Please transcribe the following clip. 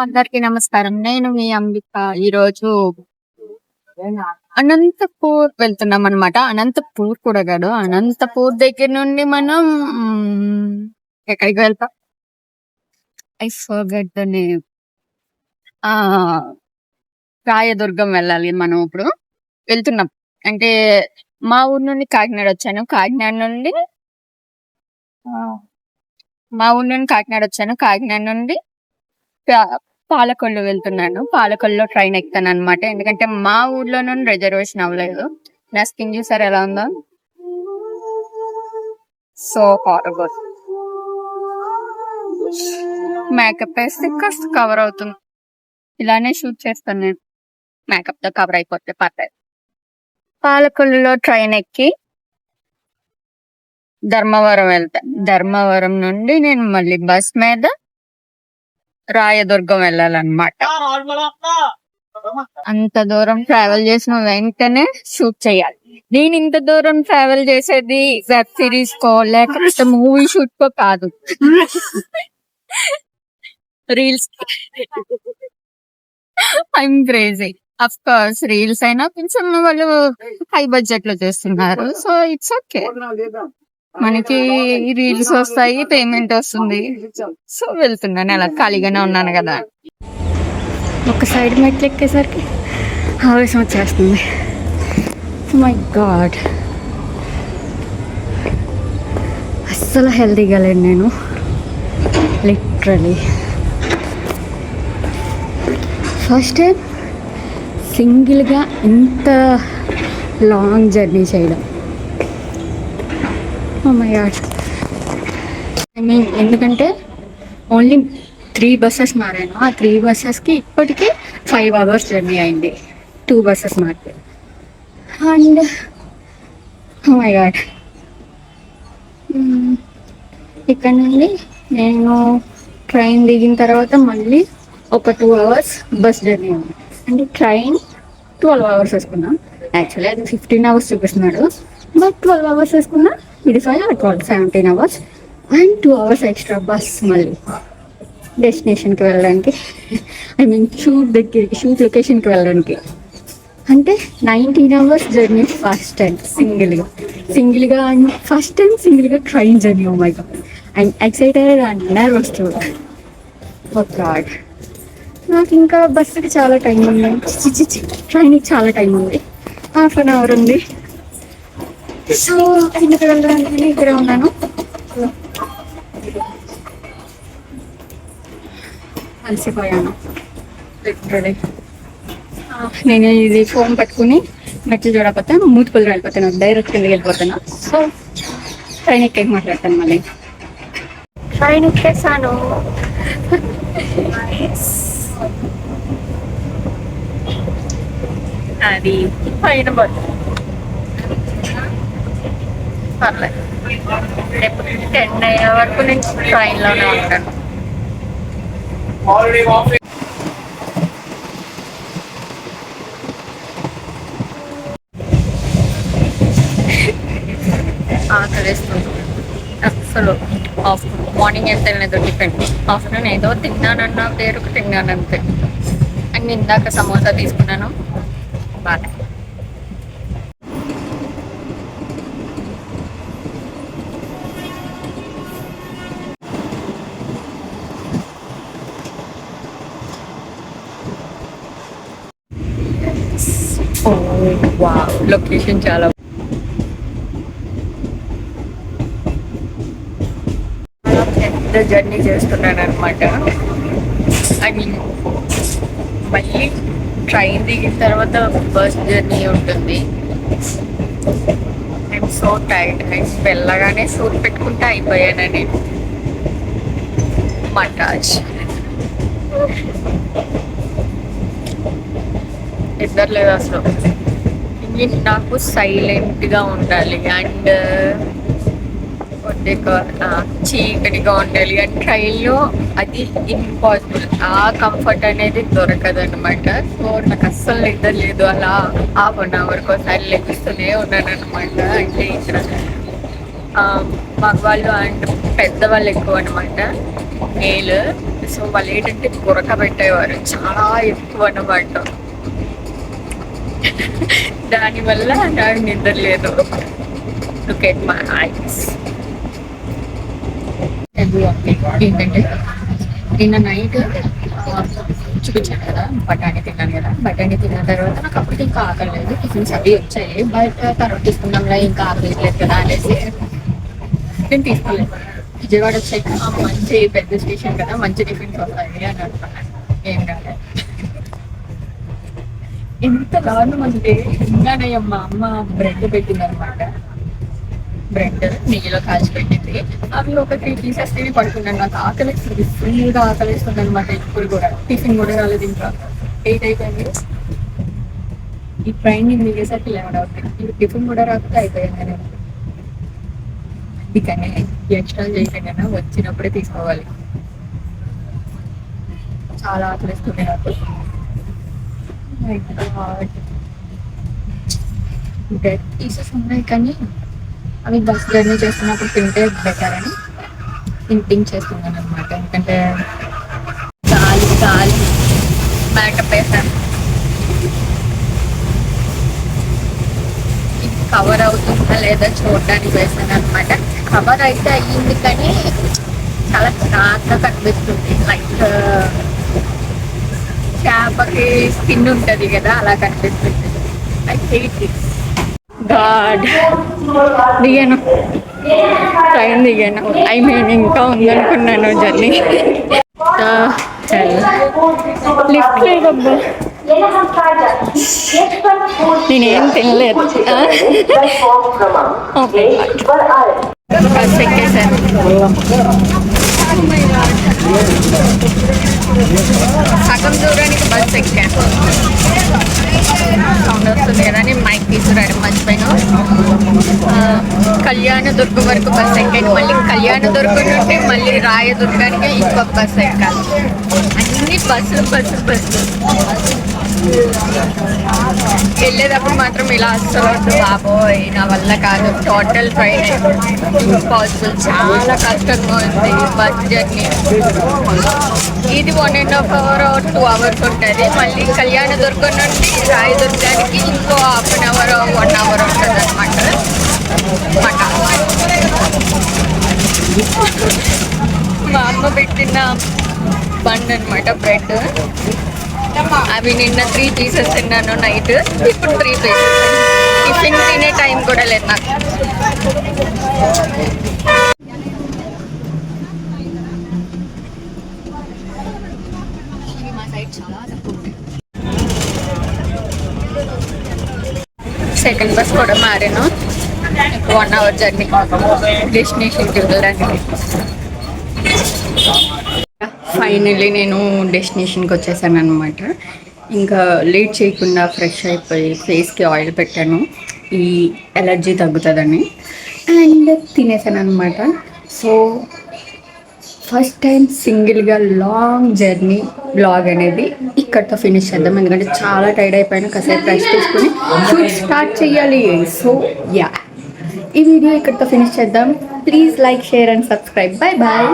అందరికీ నమస్కారం. నేను మీ అంబిక. ఈరోజు అనంతపూర్ వెళ్తున్నామనమాట. అనంతపూర్ కూడా కాదు. అనంతపూర్ దగ్గర నుండి మనం ఎక్కడికి వెళ్తాం? I forget the name. Rayadurgam వెళ్ళాలి మనం ఇప్పుడు. వెళ్తున్నాం. అంటే మా ఊరు నుండి కాకినాడ వచ్చాను. కాకినాడ నుండి పాలకొల్లు వెళ్తున్నాను. పాలకొల్లులో ట్రైన్ ఎక్కుతాను అనమాట. ఎందుకంటే మా ఊర్లో నుండి రిజర్వేషన్ అవ్వలేదు. నా స్కిన్ చూసారు ఎలా ఉందో, సో హారబుల్. మేకప్ వేస్తే కాస్త కవర్ అవుతుంది. ఇలానే షూట్ చేస్తాను నేను. మేకప్ తో కవర్ అయిపోతే పర్లేదు. పాలకొల్లులో ట్రైన్ ఎక్కి ధర్మవరం వెళ్తా. ధర్మవరం నుండి నేను మళ్ళీ బస్ మీద రాయదుర్గం వెళ్ళాలన్నమాట. అంత దూరం ట్రావెల్ చేసిన వెంటనే షూట్ చేయాలి. నేను ఇంత దూరం ట్రావెల్ చేసేది వెబ్ సిరీస్ కో లేకపోతే మూవీ షూట్ కో కాదు, reels. I'm crazy. Of course reels అయినా కొంచెం వాళ్ళు హై బడ్జెట్ లో చేస్తున్నారు, సో ఇట్స్ ఓకే. మనకి రీల్స్ వస్తాయి, పేమెంట్ వస్తుంది, సో వెళ్తున్నాను. అలా ఖాళీగానే ఉన్నాను కదా. ఒక సైడ్ మెట్లు ఎక్కేసరికి ఆవేశం వచ్చేస్తుంది. మై గాడ్, అస్సలు హెల్తీగా లేను నేను. లిటరలీ ఫస్ట్ టైం సింగిల్గా ఇంత లాంగ్ జర్నీ చేయడం. Oh my god. I mean ఎందుకంటే ఓన్లీ 3 buses మారాను. ఆ 3 buses ఇప్పటికీ 5 hours జర్నీ అయింది. 2 buses మారితే. అండ్ ఓ మై గాడ్, ఇక్కడ నుండి నేను ట్రైన్ దిగిన తర్వాత మళ్ళీ ఒక 2 hours బస్ జర్నీ ఉంది. అంటే ట్రైన్ 12 hours వేసుకున్నాం. యాక్చువల్లీ అది 15 hours చూపిస్తున్నాడు, బట్ 12 hours వేసుకున్నా. ఇది 17 hours and 2 hours extra bus మళ్ళీ డెస్టినేషన్కి వెళ్ళడానికి. ఐ మీన్ షూట్ లొకేషన్కి వెళ్ళడానికి. అంటే 19 hours జర్నీ ఫస్ట్ టైం సింగిల్గా అండ్ ఫస్ట్ టైం సింగిల్గా train journey. Oh my god, I'm excited and nervous too. Oh god, నాకు ఇంకా బస్సుకి చాలా టైం ఉంది. ట్రైన్కి చాలా టైం ఉంది. 1/2 hour ఉంది. సో ఇంటికి వెళ్ళడానికి నేను ఇక్కడ ఉన్నాను. అలసిపోయాను లిటరలీ. నేను ఇది ఫోన్ పట్టుకుని మెట్లు చూడకపోతే మూతిపల్లి వెళ్ళిపోతాను, డైరెక్ట్ కిందకి వెళ్ళిపోతాను. సో ట్రైన్ ఎక్కేకి మాట్లాడతాను. మళ్ళీ ట్రైన్ ఎక్కేసాను. అది పైన బస్సు. పర్లేదు, రేపు 10 అయ్యే వరకు నేను ట్రైన్లోనే ఉంటాను. ఆకలిస్తుంది అసలు. మార్నింగ్ ఎంత తినలేదు టిఫిన్, ఆఫ్టర్నూన్ ఏదో తిన్నానన్న పేరుకు తిన్నానంతే. అండ్ ఇందాక సమోసా తీసుకున్నాను, బాగా. వావ్, లొకేషన్ చాలా పెద్ద జర్నీ చేస్తున్నాను అనమాట. ఐ మీన్ మళ్ళీ ట్రైన్ దిగిన తర్వాత బస్ జర్నీ ఉంటుంది. I'm so tired. వెళ్ళగానే సూట్ పెట్టుకుంటే అయిపోయాను నేను. మటాజ్ ఇద్దరు లేదు అసలు. నాకు సైలెంట్గా ఉండాలి అండ్ చీకటిగా ఉండాలి. అండ్ ట్రైన్లో అది ఇంపాసిబుల్. ఆ కంఫర్ట్ అనేది దొరకదు అనమాట. సో నాకు అస్సలు నిద్ర లేదు. అలా 1/2 hour ఒకసారి లెగుస్తూనే ఉన్నాను అనమాట. అంటే ఇక్కడ మగవాళ్ళు అండ్ పెద్దవాళ్ళు ఎక్కువ అనమాట. మేల్ సో వాళ్ళు ఏంటంటే బురక పెట్టేవారు చాలా ఎక్కువ అన్నమాట. దానివల్ల నాకు నిద్ర లేదు. Look at my eyes. ఏంటంటే నిన్న నైట్ చూపించాను కదా, బఠానీ తిన్నాను కదా. బఠానీ తిన్న తర్వాత నాకు అప్పటికి ఇంకా ఆకలేదు. టిఫిన్స్ అవి వచ్చాయి, బట్ తర్వాత తీసుకున్నాంలా ఇంకా ఆకలేదు కదా అనేసి నేను తీసుకోలేదు. విజయవాడ వచ్చాక మంచి పెద్ద స్టేషన్ కదా, మంచి టిఫిన్స్ వస్తాయి అని అనుకున్నాను. ఏం కాలేదు. ఎంత దారుణం అంటే ఇంకానయ్య మా అమ్మ బ్రెడ్ పెట్టింది అనమాట. బ్రెడ్ నెయ్యిలో కాల్చి పెట్టింది. అవి ఒక 3 పీసెస్ తిని పడుకున్నాను. నాకు ఆకలిస్తుంది, ఫుల్గా ఆకలిస్తుంది అనమాట. ఇప్పుడు కూడా టిఫిన్ కూడా రాలేదు. ఇంకా 8 అయిపోయింది. ఈ ట్రైన్ మిగేసరికి 11 అవుతుంది. ఇది టిఫిన్ కూడా రాకపోతే అయిపోయింది. నేను అందుకనే ఎక్స్ట్రా చేయటం కన్నా వచ్చినప్పుడే తీసుకోవాలి. చాలా ఆకలిస్తుంది నాకు. బ్రెడ్ పీసెస్ ఉన్నాయి కానీ అవి బస్ జర్నీ చేస్తున్నప్పుడు తింటే బెటర్ అని థింక్ చేస్తున్నాను అనమాట. ఎందుకంటే గాలి గాలి మేకప్ వేసాను. ఇది కవర్ అవుతుందా లేదా చూడడానికి వేసాను అనమాట. కవర్ అయితే అయ్యింది కానీ చాలా చిరాగ్గా కనిపిస్తుంది. లైక్ చేపకి స్కిన్ ఉంటుంది కదా, అలా కనిపిస్తుంది. I hate this. గాడ్ దిగాను, ట్రైన్ దిగాను. ఐ మీన్ ఇంకా ఉందనుకున్నాను జర్నీ. లిఫ్ట్ లేదబ్బా, నేనేం తినలేదు. బస్ ఎక్కేసాను. సగం దూరానికి బస్ ఎక్కాను. సౌండ్ వస్తుంది కదా అని మైక్ తీసుకురావడం మర్చిపోయాను. కళ్యాణదుర్గం వరకు బస్ ఎక్కాను. మళ్ళీ కళ్యాణదుర్గం నుండి మళ్ళీ రాయదుర్గానికి ఇంకొక బస్ ఎక్కాలి. అన్ని బస్సులు బస్సులు బస్సులు. వెళ్ళేటప్పుడు మాత్రం ఇలా అస్సలు వద్దు బాబోయ్, నా వల్ల కాదు. Total train impossible. చాలా కష్టంగా ఉంది బస్ జర్నీ. ఇది 1.5 hour or 2 hours ఉంటుంది. మళ్ళీ కళ్యాణదుర్గం నుండి రాయదుర్గానికి ఇంకో 1/2 hour 1 hour ఉంటుంది అనమాట. మా అమ్మ పెట్టిన బండ్ అనమాట బ్రెడ్. అవి నిన్న 3 పీసెస్ తిన్నాను నైట్, ఇప్పుడు 3 పీసెస్. టిఫిన్ తినే టైం కూడా లేదు నాకు. సెకండ్ బస్ కూడా మారాను. 1 hour జర్నీ డెస్టినేషన్కి వెళ్ళడానికి. ఫైనల్లీ నేను డెస్టినేషన్కి వచ్చేసాను అనమాట. ఇంకా లేట్ చేయకుండా ఫ్రెష్ అయిపోయి ఫేస్కి ఆయిల్ పెట్టాను, ఈ ఎలర్జీ తగ్గుతుందని. అండ్ తినేసాను అనమాట. సో ఫస్ట్ టైం సింగిల్గా లాంగ్ జర్నీ బ్లాగ్ అనేది ఇక్కడితో ఫినిష్ చేద్దాం. ఎందుకంటే చాలా టైర్డ్ అయిపోయినా, కాసేపు రెస్ట్ తీసుకుని షూట్ స్టార్ట్ చేయాలి. సో యా, ఈ వీడియో ఇక్కడితో ఫినిష్ చేద్దాం. Please like, share and subscribe. Bye bye.